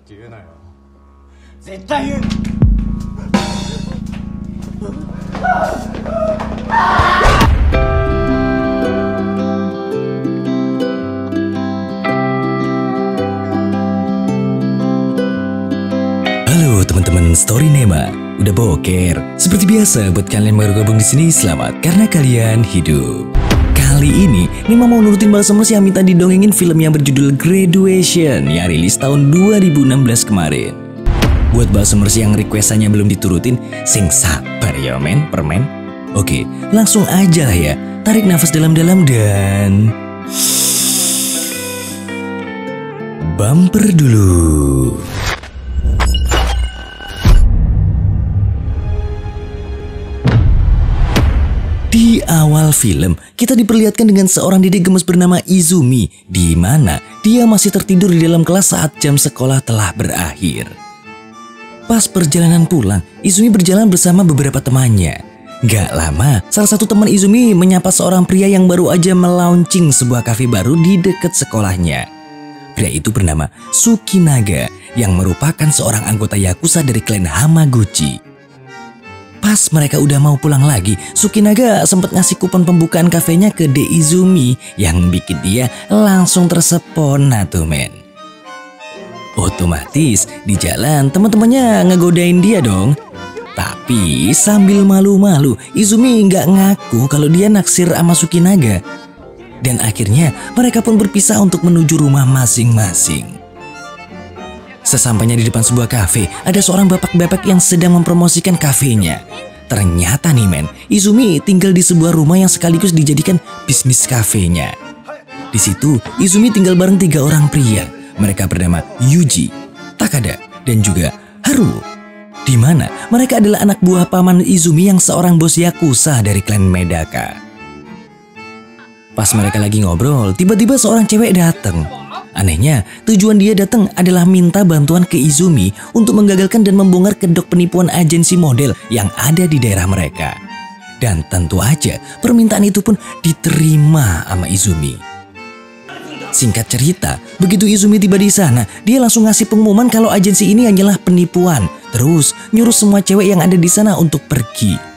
って言うなよ。絶対言う。 Halo teman-teman Storynema, udah boker? Seperti biasa buat kalian yang baru gabung di sini, selamat karena kalian hidup. Kali ini Nima mau nurutin Balsamers yang minta didongengin film yang berjudul Graduation yang rilis tahun 2016 kemarin. Buat Balsamers yang requestannya belum diturutin, sing sabar ya men, permen. Oke, langsung aja lah ya. Tarik nafas dalam-dalam dan bumper dulu. Di awal film, kita diperlihatkan dengan seorang dedek gemes bernama Izumi, di mana dia masih tertidur di dalam kelas saat jam sekolah telah berakhir. Pas perjalanan pulang, Izumi berjalan bersama beberapa temannya. Gak lama, salah satu teman Izumi menyapa seorang pria yang baru aja melaunching sebuah kafe baru di dekat sekolahnya. Pria itu bernama Tsukinaga, yang merupakan seorang anggota Yakuza dari klan Hamaguchi. Pas mereka udah mau pulang lagi, Tsukinaga sempat ngasih kupon pembukaan kafenya ke De Izumi yang bikin dia langsung tersepona tuh men. Otomatis di jalan teman-temannya ngegodain dia dong. Tapi sambil malu-malu, Izumi nggak ngaku kalau dia naksir sama Tsukinaga. Dan akhirnya mereka pun berpisah untuk menuju rumah masing-masing. Sesampainya di depan sebuah kafe, ada seorang bapak-bapak yang sedang mempromosikan kafenya. Ternyata nih men, Izumi tinggal di sebuah rumah yang sekaligus dijadikan bisnis kafenya. Di situ, Izumi tinggal bareng 3 orang pria. Mereka bernama Yuji, Takada, dan juga Haruo. Di mana mereka adalah anak buah paman Izumi yang seorang bos Yakuza dari klan Medaka. Pas mereka lagi ngobrol, tiba-tiba seorang cewek datang. Anehnya, tujuan dia datang adalah minta bantuan ke Izumi untuk menggagalkan dan membongkar kedok penipuan agensi model yang ada di daerah mereka. Dan tentu aja, permintaan itu pun diterima sama Izumi. Singkat cerita, begitu Izumi tiba di sana, dia langsung ngasih pengumuman kalau agensi ini hanyalah penipuan. Terus nyuruh semua cewek yang ada di sana untuk pergi.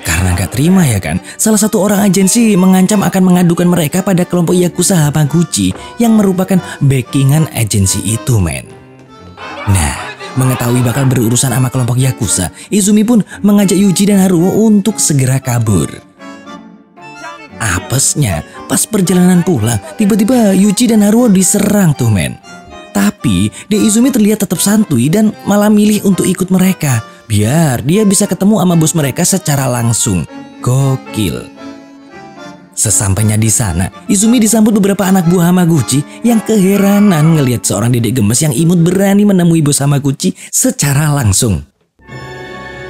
Karena gak terima ya kan, salah satu orang agensi mengancam akan mengadukan mereka pada kelompok Yakuza Hamaguchi yang merupakan backingan agensi itu men. Nah, mengetahui bakal berurusan sama kelompok Yakuza, Izumi pun mengajak Yuji dan Haruo untuk segera kabur. Apesnya, pas perjalanan pulang, tiba-tiba Yuji dan Haruo diserang tuh men. Tapi, De Izumi terlihat tetap santuy dan malah milih untuk ikut mereka. Biar dia bisa ketemu sama bos mereka secara langsung. Gokil. Sesampainya di sana, Izumi disambut beberapa anak buah Hamaguchi yang keheranan ngelihat seorang dedek gemes yang imut berani menemui bos Hamaguchi secara langsung.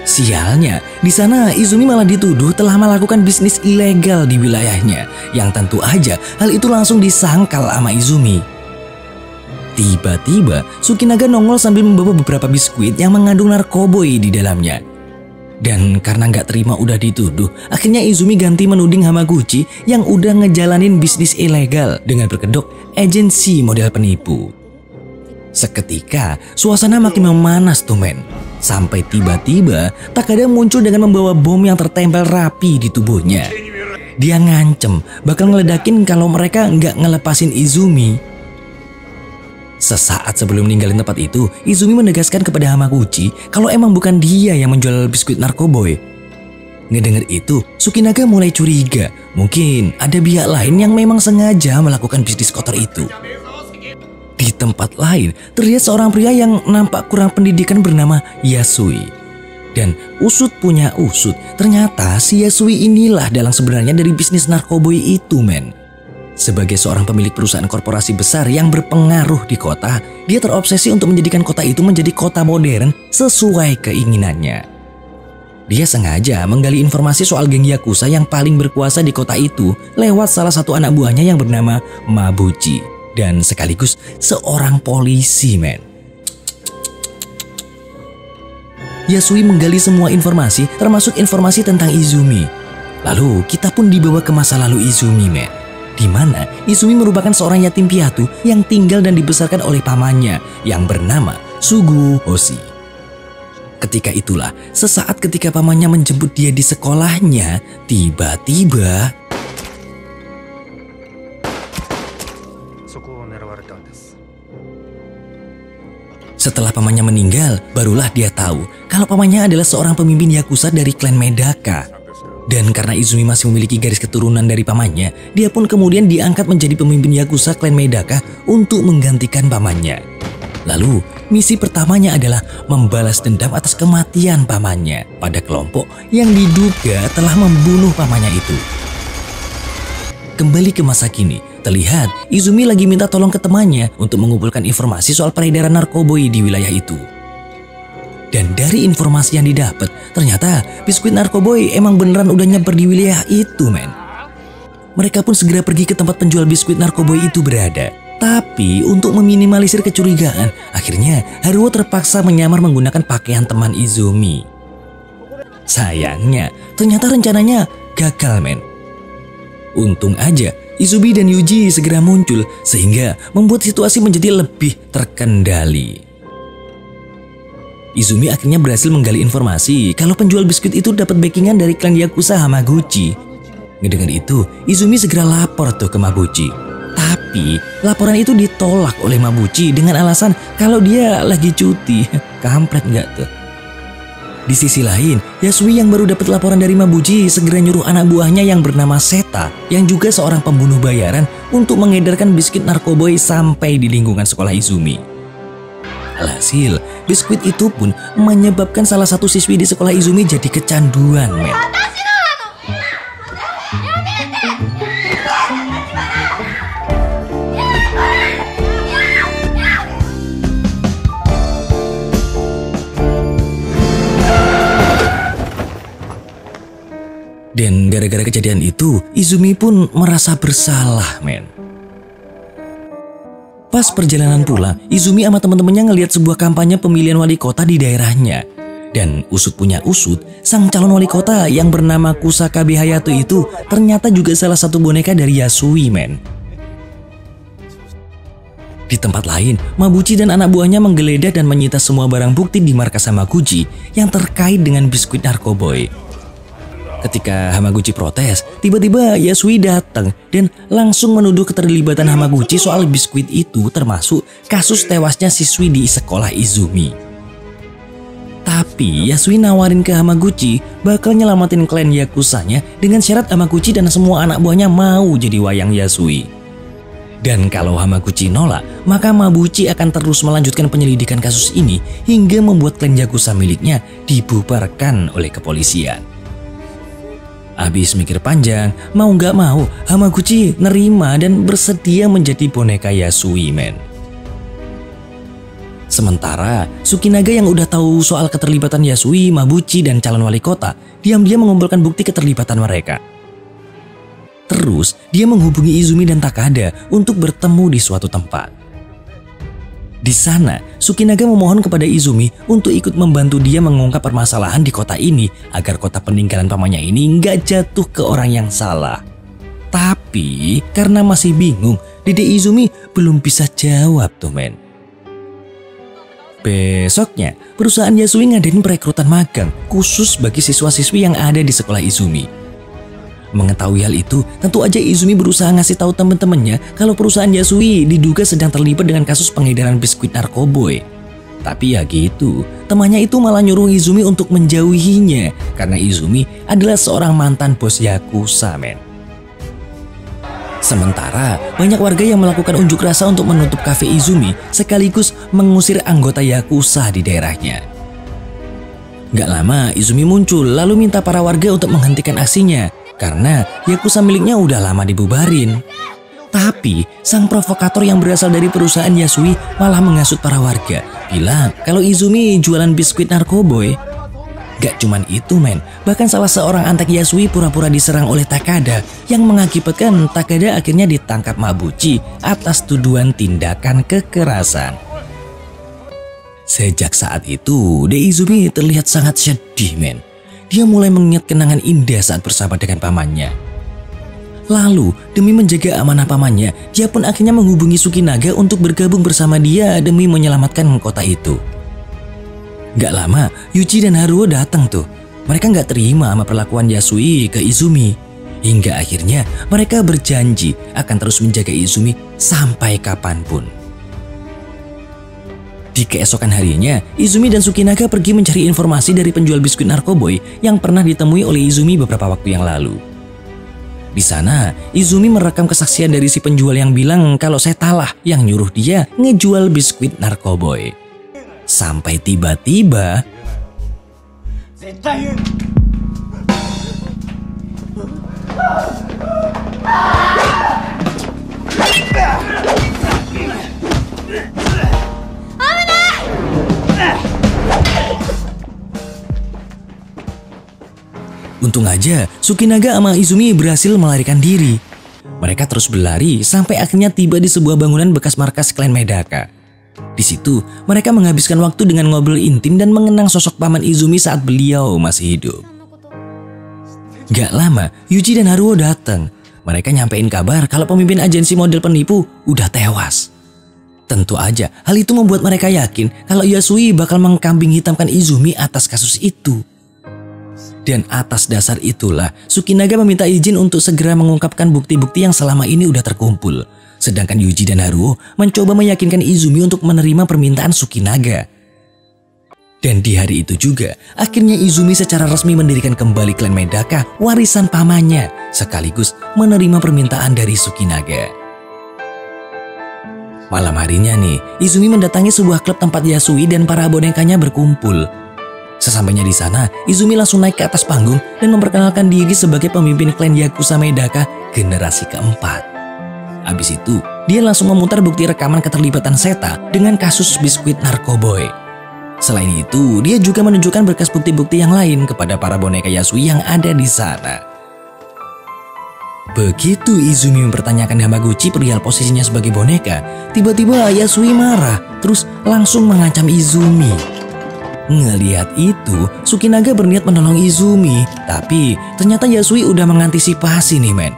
Sialnya, di sana Izumi malah dituduh telah melakukan bisnis ilegal di wilayahnya. Yang tentu aja hal itu langsung disangkal sama Izumi. Tiba-tiba, Tsukinaga nongol sambil membawa beberapa biskuit yang mengandung narkoboy di dalamnya. Dan karena nggak terima udah dituduh, akhirnya Izumi ganti menuding Hamaguchi yang udah ngejalanin bisnis ilegal dengan berkedok agensi model penipu. Seketika, suasana makin memanas tuh men. Sampai tiba-tiba, Takada muncul dengan membawa bom yang tertempel rapi di tubuhnya. Dia ngancem bakal ngeledakin kalau mereka nggak ngelepasin Izumi. Sesaat sebelum ninggalin tempat itu, Izumi menegaskan kepada Hamaguchi kalau emang bukan dia yang menjual biskuit narkoboy. Ngedenger itu, Tsukinaga mulai curiga. Mungkin ada pihak lain yang memang sengaja melakukan bisnis kotor itu. Di tempat lain, terlihat seorang pria yang nampak kurang pendidikan bernama Yasui. Dan usut punya usut, ternyata si Yasui inilah dalang sebenarnya dari bisnis narkoboy itu men. Sebagai seorang pemilik perusahaan korporasi besar yang berpengaruh di kota, dia terobsesi untuk menjadikan kota itu menjadi kota modern sesuai keinginannya. Dia sengaja menggali informasi soal geng Yakuza yang paling berkuasa di kota itu lewat salah satu anak buahnya yang bernama Mabuchi dan sekaligus seorang polisi men. Yasui menggali semua informasi termasuk informasi tentang Izumi. Lalu kita pun dibawa ke masa lalu Izumi men. di mana Izumi merupakan seorang yatim piatu yang tinggal dan dibesarkan oleh pamannya yang bernama Sugu Hoshi. Ketika itulah, sesaat ketika pamannya menjemput dia di sekolahnya, tiba-tiba setelah pamannya meninggal, barulah dia tahu kalau pamannya adalah seorang pemimpin Yakuza dari klan Medaka. Dan karena Izumi masih memiliki garis keturunan dari pamannya, dia pun kemudian diangkat menjadi pemimpin Yakuza klan Medaka untuk menggantikan pamannya. Lalu, misi pertamanya adalah membalas dendam atas kematian pamannya pada kelompok yang diduga telah membunuh pamannya itu. Kembali ke masa kini, terlihat Izumi lagi minta tolong ke temannya untuk mengumpulkan informasi soal peredaran narkoboy di wilayah itu. Dan dari informasi yang didapat, ternyata biskuit narkoboy emang beneran udah nyebar di wilayah itu, men. Mereka pun segera pergi ke tempat penjual biskuit narkoboy itu berada. Tapi untuk meminimalisir kecurigaan, akhirnya Haruo terpaksa menyamar menggunakan pakaian teman Izumi. Sayangnya, ternyata rencananya gagal, men. Untung aja Izumi dan Yuji segera muncul sehingga membuat situasi menjadi lebih terkendali. Izumi akhirnya berhasil menggali informasi kalau penjual biskuit itu dapat backingan dari klan Yakuza Hamaguchi. Ngedengar itu, Izumi segera lapor tuh ke Mabuchi. Tapi laporan itu ditolak oleh Mabuchi dengan alasan kalau dia lagi cuti. Kampret nggak tuh? Di sisi lain, Yasui yang baru dapat laporan dari Mabuchi segera nyuruh anak buahnya yang bernama Seta, yang juga seorang pembunuh bayaran, untuk mengedarkan biskuit narkoboy sampai di lingkungan sekolah Izumi. Alhasil, biskuit itu pun menyebabkan salah satu siswi di sekolah Izumi jadi kecanduan, men. Dan gara-gara kejadian itu, Izumi pun merasa bersalah, men. Pas perjalanan pulang, Izumi sama teman-temannya ngelihat sebuah kampanye pemilihan wali kota di daerahnya. Dan usut punya usut, sang calon wali kota yang bernama Kusakabe Hayato itu ternyata juga salah satu boneka dari Yasui, men. Di tempat lain, Mabuchi dan anak buahnya menggeledah dan menyita semua barang bukti di markas Hamaguchi yang terkait dengan biskuit narkoboy. Ketika Hamaguchi protes, tiba-tiba Yasui datang dan langsung menuduh keterlibatan Hamaguchi soal biskuit itu, termasuk kasus tewasnya siswi di sekolah Izumi. Tapi Yasui nawarin ke Hamaguchi bakal nyelamatin klan Yakuzanya dengan syarat Hamaguchi dan semua anak buahnya mau jadi wayang Yasui. Dan kalau Hamaguchi nolak, maka Mabuchi akan terus melanjutkan penyelidikan kasus ini hingga membuat klan Yakuza miliknya dibubarkan oleh kepolisian. Abis mikir panjang, mau nggak mau, Hamaguchi nerima dan bersedia menjadi boneka Yasui, men. Sementara, Tsukinaga yang udah tahu soal keterlibatan Yasui, Mabuchi, dan calon wali kota, diam-diam mengumpulkan bukti keterlibatan mereka. Terus, dia menghubungi Izumi dan Takada untuk bertemu di suatu tempat. Di sana, Tsukinaga memohon kepada Izumi untuk ikut membantu dia mengungkap permasalahan di kota ini agar kota peninggalan pamannya ini nggak jatuh ke orang yang salah. Tapi karena masih bingung, Dede Izumi belum bisa jawab tuh, men. Besoknya, perusahaan Yasui ngadain perekrutan magang khusus bagi siswa-siswi yang ada di sekolah Izumi. Mengetahui hal itu, tentu aja Izumi berusaha ngasih tahu teman-temannya kalau perusahaan Yasui diduga sedang terlibat dengan kasus pengedaran biskuit narkoboy. Tapi ya gitu, temannya itu malah nyuruh Izumi untuk menjauhinya karena Izumi adalah seorang mantan bos Yakuza, men. Sementara, banyak warga yang melakukan unjuk rasa untuk menutup kafe Izumi sekaligus mengusir anggota Yakuza di daerahnya. Gak lama, Izumi muncul lalu minta para warga untuk menghentikan aksinya karena Yakuza miliknya udah lama dibubarin. Tapi sang provokator yang berasal dari perusahaan Yasui malah menghasut para warga, bilang kalau Izumi jualan biskuit narkoboy. Gak cuman itu, men, bahkan salah seorang antek Yasui pura-pura diserang oleh Takada yang mengakibatkan Takada akhirnya ditangkap Mabuchi atas tuduhan tindakan kekerasan. Sejak saat itu, Izumi terlihat sangat sedih, men. Dia mulai mengingat kenangan indah saat bersama dengan pamannya. Lalu, demi menjaga amanah pamannya, dia pun akhirnya menghubungi Sukinaga untuk bergabung bersama dia demi menyelamatkan kota itu. Gak lama, Yuji dan Haruo datang tuh. Mereka gak terima sama perlakuan Yasui ke Izumi. Hingga akhirnya mereka berjanji akan terus menjaga Izumi sampai kapanpun. Di keesokan harinya, Izumi dan Sukinaga pergi mencari informasi dari penjual biskuit Narkoboy yang pernah ditemui oleh Izumi beberapa waktu yang lalu. Di sana, Izumi merekam kesaksian dari si penjual yang bilang kalau Setalah yang nyuruh dia ngejual biskuit Narkoboy. Sampai tiba-tiba untung aja Sukinaga sama Izumi berhasil melarikan diri. Mereka terus berlari sampai akhirnya tiba di sebuah bangunan bekas markas klan Medaka. Di situ mereka menghabiskan waktu dengan ngobrol intim dan mengenang sosok paman Izumi saat beliau masih hidup. Gak lama, Yuji dan Haruo datang. Mereka nyampein kabar kalau pemimpin agensi model penipu udah tewas. Tentu aja hal itu membuat mereka yakin kalau Yasui bakal mengkambing hitamkan Izumi atas kasus itu. Dan atas dasar itulah Sukinaga meminta izin untuk segera mengungkapkan bukti-bukti yang selama ini udah terkumpul. Sedangkan Yuji dan Haruo mencoba meyakinkan Izumi untuk menerima permintaan Sukinaga. Dan di hari itu juga, akhirnya Izumi secara resmi mendirikan kembali klan Medaka, warisan pamannya, sekaligus menerima permintaan dari Sukinaga. Malam harinya nih, Izumi mendatangi sebuah klub tempat Yasui dan para bonekanya berkumpul. Sesampainya di sana, Izumi langsung naik ke atas panggung dan memperkenalkan diri sebagai pemimpin klan Yakuza Medaka generasi keempat. Abis itu, dia langsung memutar bukti rekaman keterlibatan Seta dengan kasus biskuit Narkoboy. Selain itu, dia juga menunjukkan berkas bukti-bukti yang lain kepada para boneka Yasui yang ada di sana. Begitu Izumi mempertanyakan Hamaguchi perihal posisinya sebagai boneka, tiba-tiba Yasui marah, terus langsung mengancam Izumi. Ngelihat itu, Sukinaga berniat menolong Izumi, tapi ternyata Yasui udah mengantisipasi nih men.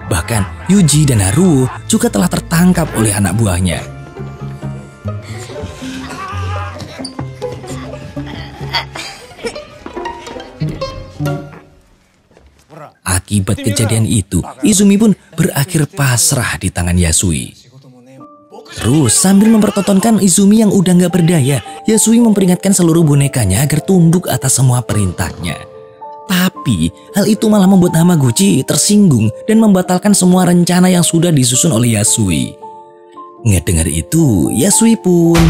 Bahkan Yuji dan Haruo juga telah tertangkap oleh anak buahnya. Akibat kejadian itu, Izumi pun berakhir pasrah di tangan Yasui. Terus sambil mempertontonkan Izumi yang udah gak berdaya, Yasui memperingatkan seluruh bonekanya agar tunduk atas semua perintahnya. Tapi hal itu malah membuat Hamaguchi tersinggung dan membatalkan semua rencana yang sudah disusun oleh Yasui. Ngedengar itu, Yasui pun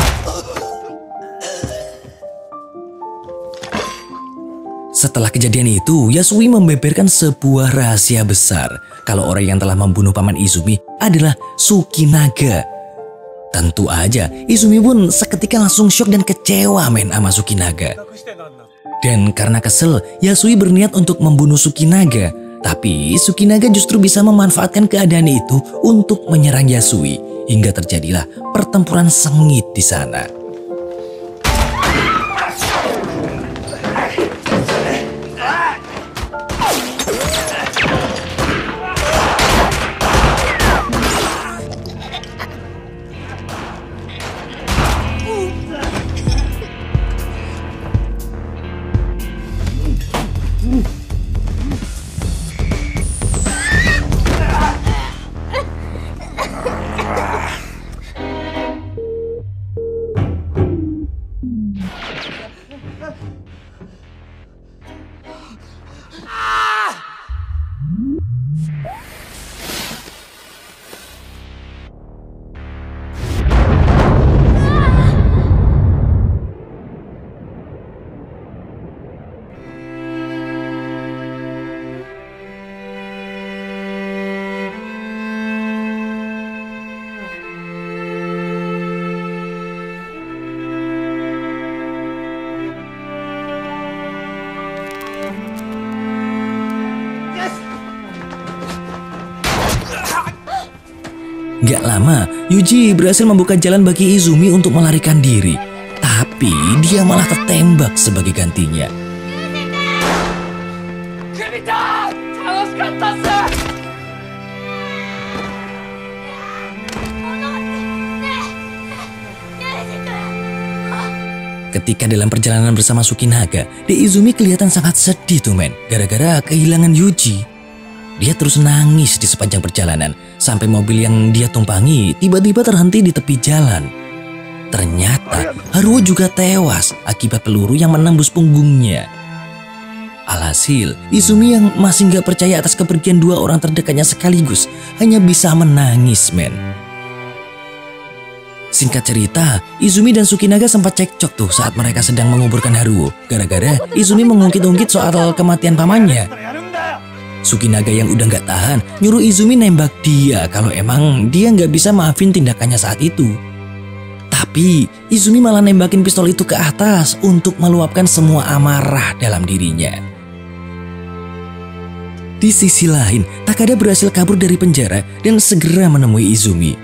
setelah kejadian itu, Yasui membeberkan sebuah rahasia besar kalau orang yang telah membunuh paman Izumi adalah Sukinaga. Tentu aja, Izumi pun seketika langsung syok dan kecewa men sama Sukinaga. Dan karena kesel, Yasui berniat untuk membunuh Sukinaga. Tapi Sukinaga justru bisa memanfaatkan keadaan itu untuk menyerang Yasui. Hingga terjadilah pertempuran sengit di sana. Gak lama, Yuji berhasil membuka jalan bagi Izumi untuk melarikan diri. Tapi dia malah tertembak sebagai gantinya. Ketika dalam perjalanan bersama Sukinaga, Izumi kelihatan sangat sedih tuh men, gara-gara kehilangan Yuji. Dia terus nangis di sepanjang perjalanan, sampai mobil yang dia tumpangi tiba-tiba terhenti di tepi jalan. Ternyata Haruo juga tewas akibat peluru yang menembus punggungnya. Alhasil, Izumi yang masih gak percaya atas kepergian dua orang terdekatnya sekaligus hanya bisa menangis men. Singkat cerita, Izumi dan Sukinaga sempat cekcok tuh saat mereka sedang menguburkan Haruo, gara-gara Izumi mengungkit-ungkit soal kematian pamannya. Sukinaga yang udah gak tahan nyuruh Izumi nembak dia kalau emang dia gak bisa maafin tindakannya saat itu. Tapi Izumi malah nembakin pistol itu ke atas untuk meluapkan semua amarah dalam dirinya. Di sisi lain, Takada berhasil kabur dari penjara dan segera menemui Izumi.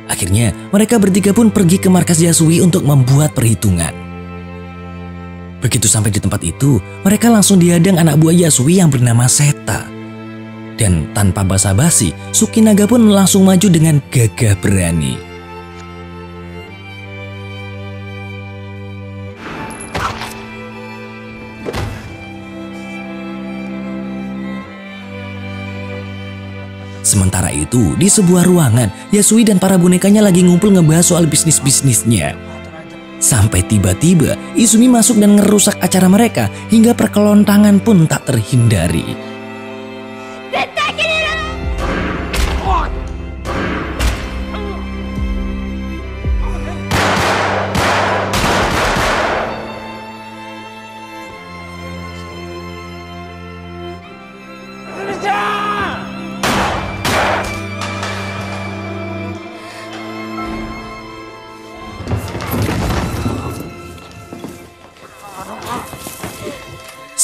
Akhirnya mereka bertiga pun pergi ke markas Yasui untuk membuat perhitungan. Begitu sampai di tempat itu, mereka langsung dihadang anak buah Yasui yang bernama Seta. Dan tanpa basa-basi, Sukinaga pun langsung maju dengan gagah berani. Sementara itu, di sebuah ruangan, Yasui dan para bonekanya lagi ngumpul ngebahas soal bisnis-bisnisnya. Sampai tiba-tiba, Izumi masuk dan ngerusak acara mereka hingga perkelontangan pun tak terhindari.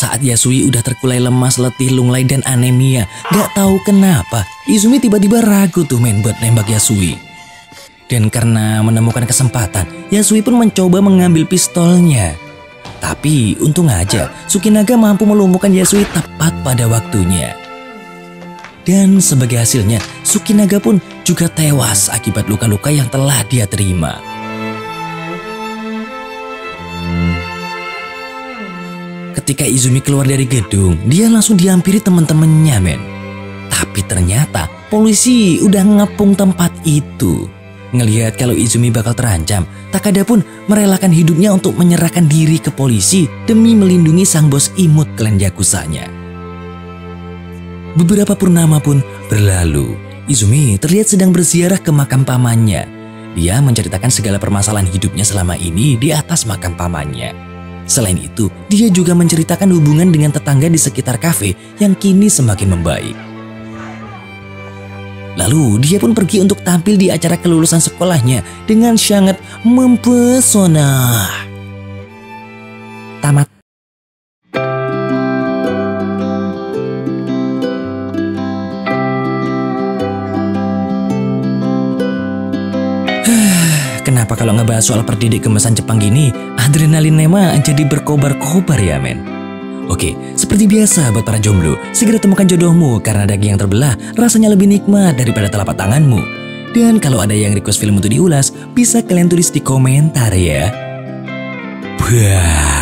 Saat Yasui udah terkulai lemas, letih, lunglai, dan anemia, gak tahu kenapa Izumi tiba-tiba ragu tuh men buat nembak Yasui. Dan karena menemukan kesempatan, Yasui pun mencoba mengambil pistolnya. Tapi untung aja Sukinaga mampu melumpuhkan Yasui tepat pada waktunya. Dan sebagai hasilnya, Sukinaga pun juga tewas akibat luka-luka yang telah dia terima. Ketika Izumi keluar dari gedung, dia langsung dihampiri teman-temannya men. Tapi ternyata polisi udah ngepung tempat itu. Ngelihat kalau Izumi bakal terancam, Takada pun merelakan hidupnya untuk menyerahkan diri ke polisi demi melindungi sang bos imut klan Yakuzanya. Beberapa purnama pun berlalu. Izumi terlihat sedang berziarah ke makam pamannya. Dia menceritakan segala permasalahan hidupnya selama ini di atas makam pamannya. Selain itu, dia juga menceritakan hubungan dengan tetangga di sekitar kafe yang kini semakin membaik. Lalu dia pun pergi untuk tampil di acara kelulusan sekolahnya dengan sangat mempesona. Tamat. Kenapa kalau ngebahas soal perdidik gemesan Jepang gini, adrenalin Nema jadi berkobar-kobar ya men? Oke, seperti biasa buat para jomblo, segera temukan jodohmu karena daging yang terbelah rasanya lebih nikmat daripada telapak tanganmu. Dan kalau ada yang request film untuk diulas, bisa kalian tulis di komentar ya. Bah.